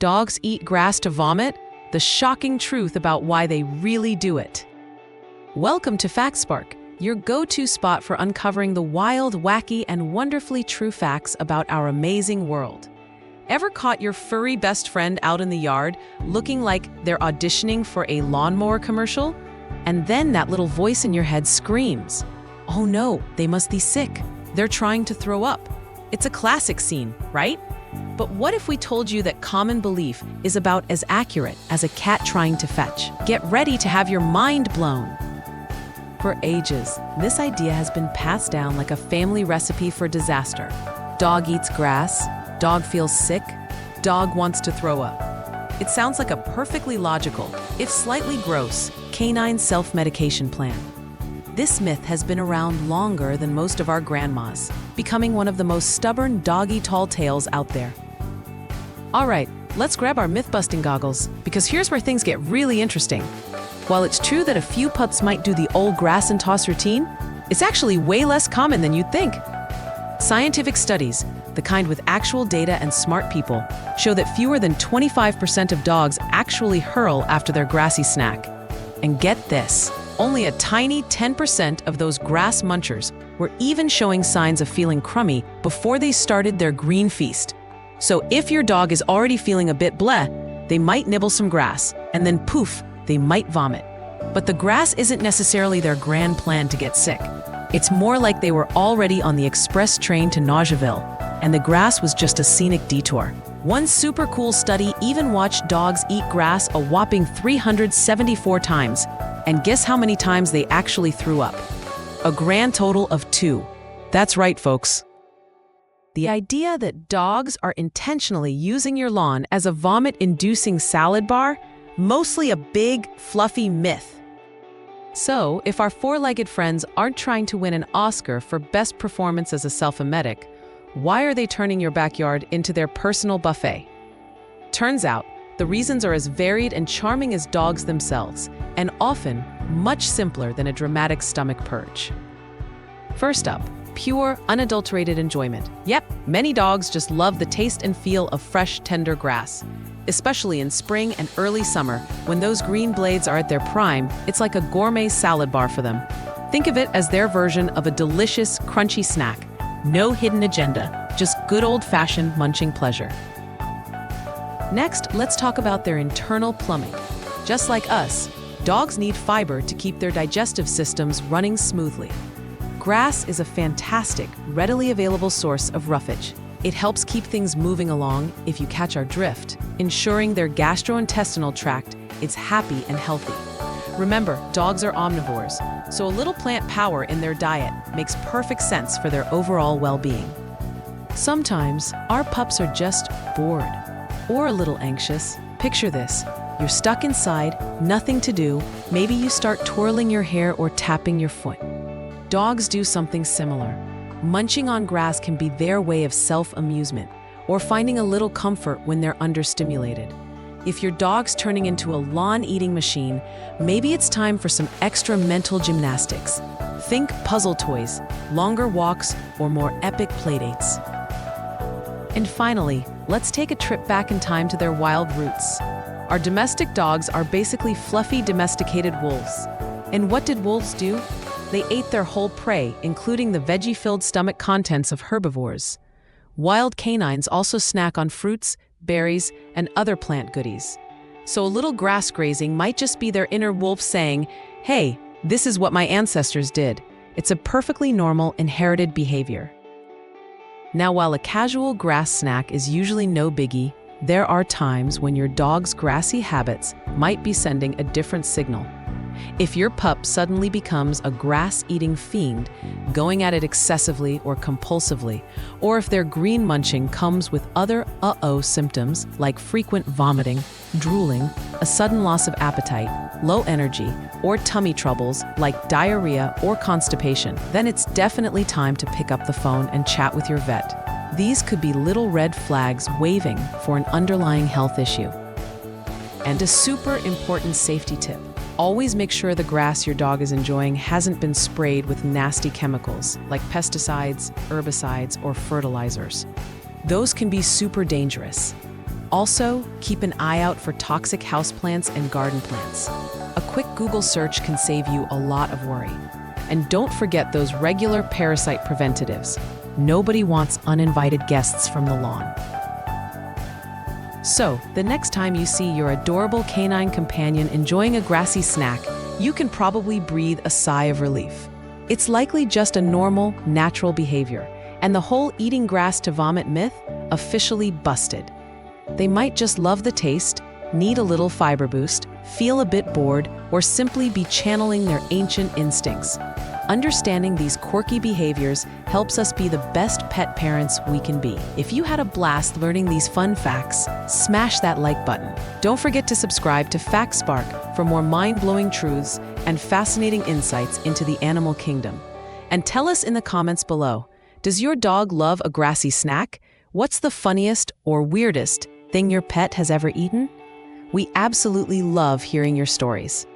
Dogs eat grass to vomit? The shocking truth about why they really do it. Welcome to FactSpark, your go-to spot for uncovering the wild, wacky, and wonderfully true facts about our amazing world. Ever caught your furry best friend out in the yard, looking like they're auditioning for a lawnmower commercial? And then that little voice in your head screams, "Oh no, they must be sick. They're trying to throw up." It's a classic scene, right? But what if we told you that common belief is about as accurate as a cat trying to fetch? Get ready to have your mind blown. For ages, this idea has been passed down like a family recipe for disaster. Dog eats grass, dog feels sick, dog wants to throw up. It sounds like a perfectly logical, if slightly gross, canine self-medication plan. This myth has been around longer than most of our grandmas, becoming one of the most stubborn doggy tall tales out there. All right, let's grab our myth-busting goggles, because here's where things get really interesting. While it's true that a few pups might do the old grass and toss routine, it's actually way less common than you'd think. Scientific studies, the kind with actual data and smart people, show that fewer than 25% of dogs actually hurl after their grassy snack. And get this, only a tiny 10% of those grass munchers were even showing signs of feeling crummy before they started their green feast. So if your dog is already feeling a bit bleh, they might nibble some grass, and then poof, they might vomit. But the grass isn't necessarily their grand plan to get sick. It's more like they were already on the express train to Nauseville, and the grass was just a scenic detour. One super cool study even watched dogs eat grass a whopping 374 times, and guess how many times they actually threw up? A grand total of 2. That's right, folks. The idea that dogs are intentionally using your lawn as a vomit-inducing salad bar, mostly a big, fluffy myth. So, if our four-legged friends aren't trying to win an Oscar for best performance as a self-emetic, why are they turning your backyard into their personal buffet? Turns out, the reasons are as varied and charming as dogs themselves, and often much simpler than a dramatic stomach purge. First up, pure, unadulterated enjoyment. Yep, many dogs just love the taste and feel of fresh, tender grass. Especially in spring and early summer, when those green blades are at their prime, it's like a gourmet salad bar for them. Think of it as their version of a delicious, crunchy snack. No hidden agenda, just good old-fashioned munching pleasure. Next, let's talk about their internal plumbing. Just like us, dogs need fiber to keep their digestive systems running smoothly. Grass is a fantastic, readily available source of roughage. It helps keep things moving along, if you catch our drift, ensuring their gastrointestinal tract is happy and healthy. Remember, dogs are omnivores, so a little plant power in their diet makes perfect sense for their overall well-being. Sometimes, our pups are just bored or a little anxious. Picture this. You're stuck inside, nothing to do. Maybe you start twirling your hair or tapping your foot. Dogs do something similar. Munching on grass can be their way of self-amusement or finding a little comfort when they're understimulated. If your dog's turning into a lawn-eating machine, maybe it's time for some extra mental gymnastics. Think puzzle toys, longer walks, or more epic playdates. And finally, let's take a trip back in time to their wild roots. Our domestic dogs are basically fluffy, domesticated wolves. And what did wolves do? They ate their whole prey, including the veggie-filled stomach contents of herbivores. Wild canines also snack on fruits, berries, and other plant goodies. So a little grass grazing might just be their inner wolf saying, "Hey, this is what my ancestors did." It's a perfectly normal, inherited behavior. Now, while a casual grass snack is usually no biggie, there are times when your dog's grassy habits might be sending a different signal. If your pup suddenly becomes a grass-eating fiend, going at it excessively or compulsively, or if their green munching comes with other uh-oh symptoms like frequent vomiting, drooling, a sudden loss of appetite, low energy, or tummy troubles like diarrhea or constipation, then it's definitely time to pick up the phone and chat with your vet. These could be little red flags waving for an underlying health issue. And a super important safety tip. Always make sure the grass your dog is enjoying hasn't been sprayed with nasty chemicals like pesticides, herbicides, or fertilizers. Those can be super dangerous. Also, keep an eye out for toxic houseplants and garden plants. A quick Google search can save you a lot of worry. And don't forget those regular parasite preventatives. Nobody wants uninvited guests from the lawn. So, the next time you see your adorable canine companion enjoying a grassy snack, you can probably breathe a sigh of relief. It's likely just a normal, natural behavior, and the whole eating grass to vomit myth officially busted. They might just love the taste, need a little fiber boost, feel a bit bored, or simply be channeling their ancient instincts. Understanding these quirky behaviors helps us be the best pet parents we can be. If you had a blast learning these fun facts, smash that like button. Don't forget to subscribe to FactSpark for more mind-blowing truths and fascinating insights into the animal kingdom. And tell us in the comments below, does your dog love a grassy snack? What's the funniest or weirdest thing your pet has ever eaten? We absolutely love hearing your stories.